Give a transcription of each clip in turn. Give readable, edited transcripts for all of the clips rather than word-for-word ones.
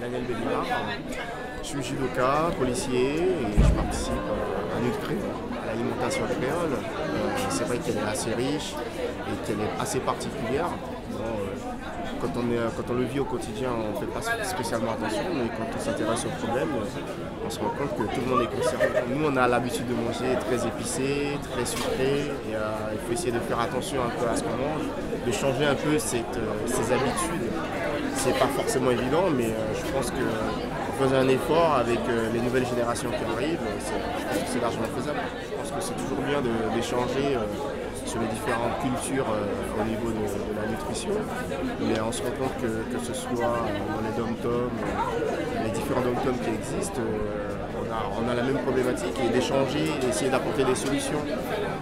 Daniel Béliard. Je suis judoka, policier et je participe à Nutri, à l'alimentation créole. C'est vrai qu'elle est assez riche et qu'elle est assez particulière. Bon, quand on le vit au quotidien, on ne fait pas spécialement attention, mais quand on s'intéresse au problème, on se rend compte que tout le monde est concerné. Nous, on a l'habitude de manger très épicé, très sucré, et il faut essayer de faire attention un peu à ce qu'on mange, de changer un peu ses habitudes. C'est pas forcément évident, mais je pense qu'en faisant un effort avec les nouvelles générations qui arrivent, je pense que c'est largement faisable. Je pense que c'est toujours bien d'échanger sur les différentes cultures au niveau de la nutrition, mais on se rend compte que ce soit dans les dom-toms, les différents dom-toms qui existent, on a la même problématique et d'échanger, d'essayer d'apporter des solutions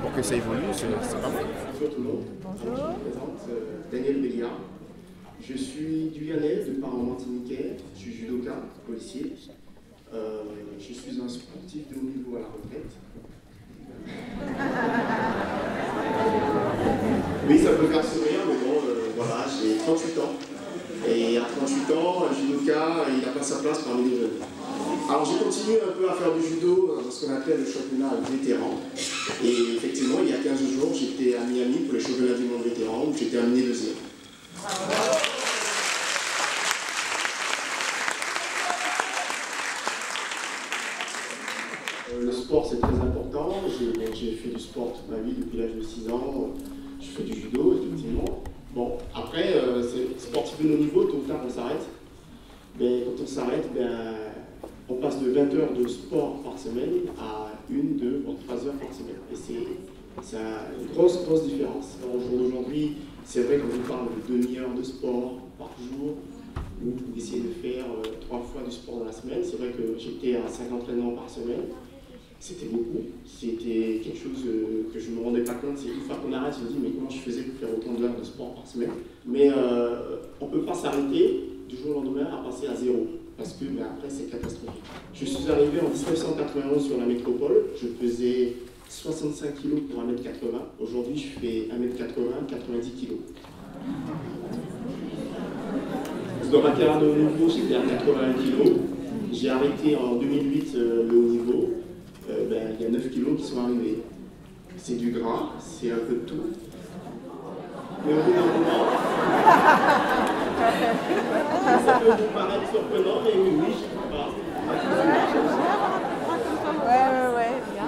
pour que ça évolue, c'est pas mal. Bonjour tout le monde. Bonjour. Je me présente Daniel Béliard. Je suis guyanais de parents martiniquais, je suis judoka, policier. Je suis un sportif de haut niveau à la retraite. Oui, ça peut faire sourire, mais bon, voilà, j'ai 38 ans. Et à 38 ans, un judoka, il n'a pas sa place parmi les jeunes. Alors j'ai continué un peu à faire du judo dans ce qu'on appelle le championnat vétéran. Et effectivement, il y a 15 jours, j'étais à Miami pour les championnats du monde vétéran où j'étais amené deuxième. Le sport, c'est très important. J'ai fait du sport toute ma vie, depuis l'âge de 6 ans. Je fais du judo, effectivement. Bon, après, sportif de haut niveau, tôt ou tard, on s'arrête. Mais quand on s'arrête, on passe de 20 heures de sport par semaine à 1, 2, voire 3 heures par semaine. Et c'est une grosse différence. Au jour d'aujourd'hui, c'est vrai qu'on vous parle de demi-heure de sport par jour, ou d'essayer de faire 3 fois du sport dans la semaine. C'est vrai que j'étais à 5 entraînements par semaine. C'était beaucoup, c'était quelque chose que je ne me rendais pas compte. C'est une fois qu'on arrête, je me dis mais comment je faisais pour faire autant d'heures de sport par semaine. Mais on ne peut pas s'arrêter du jour au lendemain à passer à zéro, parce que après c'est catastrophique. Je suis arrivé en 1991 sur la métropole, je pesais 65 kg pour 1m80. Aujourd'hui je fais 1m80, 90 kg. Dans ma carrière de haut niveau, j'étais à 81 kg. J'ai arrêté en 2008 le haut niveau. Il y a 9 kilos qui sont arrivés. C'est du gras, c'est un peu de tout. Mais au bout d'un moment, ça peut vous paraître surprenant, mais oui, je ne sais pas.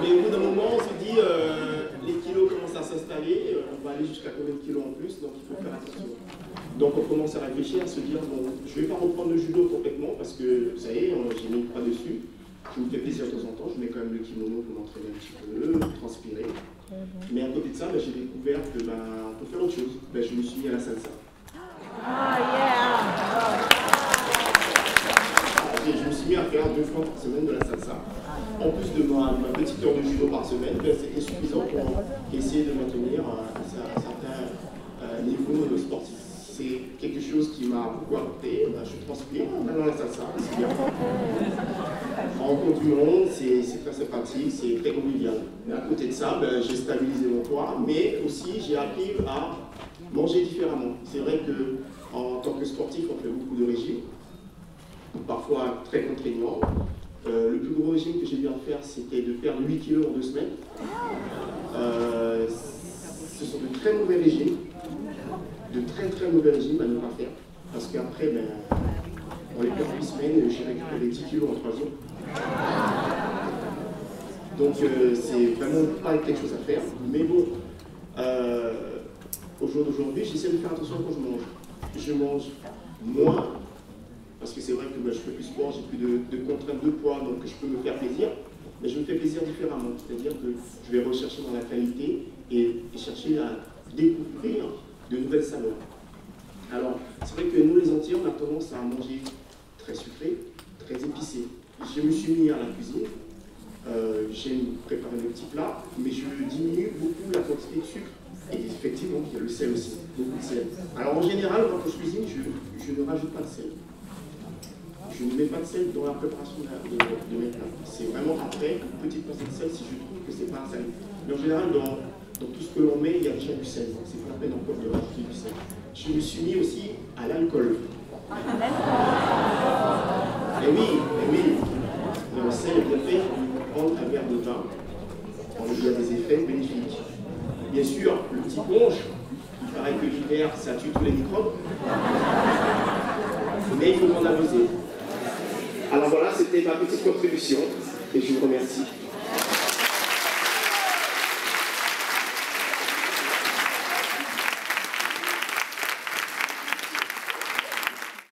Mais au bout d'un moment, on se dit, les kilos commencent à s'installer, on va aller jusqu'à combien de kilos en plus, donc il faut faire attention. Donc on commence à réfléchir, à se dire, bon, je ne vais pas reprendre le judo complètement, parce que, vous savez, j'ai mis le poids dessus. Je me fais plaisir de temps en temps, je mets quand même le kimono pour m'entraîner un petit peu, transpirer. Mais à côté de ça, j'ai découvert que on peut faire autre chose. Je me suis mis à la salsa. Et je me suis mis à faire 2 fois par semaine de la salsa. En plus de ma petite heure de judo par semaine, c'était suffisant pour essayer de maintenir un certain niveau sportif. C'est quelque chose qui m'a beaucoup apporté. Je transpire dans la salsa, c'est bien. Je rencontre du monde, c'est très sympathique, c'est très convivial. Mais à côté de ça, j'ai stabilisé mon poids, mais aussi j'ai appris à manger différemment. C'est vrai qu'en tant que sportif, on fait beaucoup de régimes, parfois très contraignants. Le plus gros régime que j'ai dû en faire, c'était de perdre 8 kg en 2 semaines. Ce sont de très mauvais régimes. De très mauvais régimes à ne pas faire, parce qu'après, dans les premières semaines, j'ai récupéré 10 kg en 3 jours. Donc c'est vraiment pas quelque chose à faire, mais bon, au jour d'aujourd'hui, j'essaie de faire attention quand je mange. Je mange moins, parce que c'est vrai que je fais plus sport, j'ai plus de contraintes de poids, donc je peux me faire plaisir, mais je me fais plaisir différemment, c'est-à-dire que je vais rechercher dans la qualité et chercher à découvrir de nouvelles saveurs. Alors, c'est vrai que nous les Antillais, on a tendance à manger très sucré, très épicé. Je me suis mis à la cuisine, j'aime préparer mes petits plats, mais je diminue beaucoup la quantité de sucre. Et effectivement, il y a le sel aussi, beaucoup de sel. Alors en général, quand je cuisine, je ne rajoute pas de sel. Je ne mets pas de sel dans la préparation de mes plats. C'est vraiment après une petite pincée de sel si je trouve que c'est pas salé. Mais en général, dans tout ce que l'on met, il y a déjà du sel. Donc c'est pas la peine encore de rajouter du sel. Je me suis mis aussi à l'alcool. oui. Mais on sait le bienfait de prendre un verre de vin. Il y a des effets bénéfiques. Bien sûr, le petit ponge, il paraît que l'hiver, ça tue tous les microbes. Mais il faut en abuser. Alors voilà, c'était ma petite contribution et je vous remercie.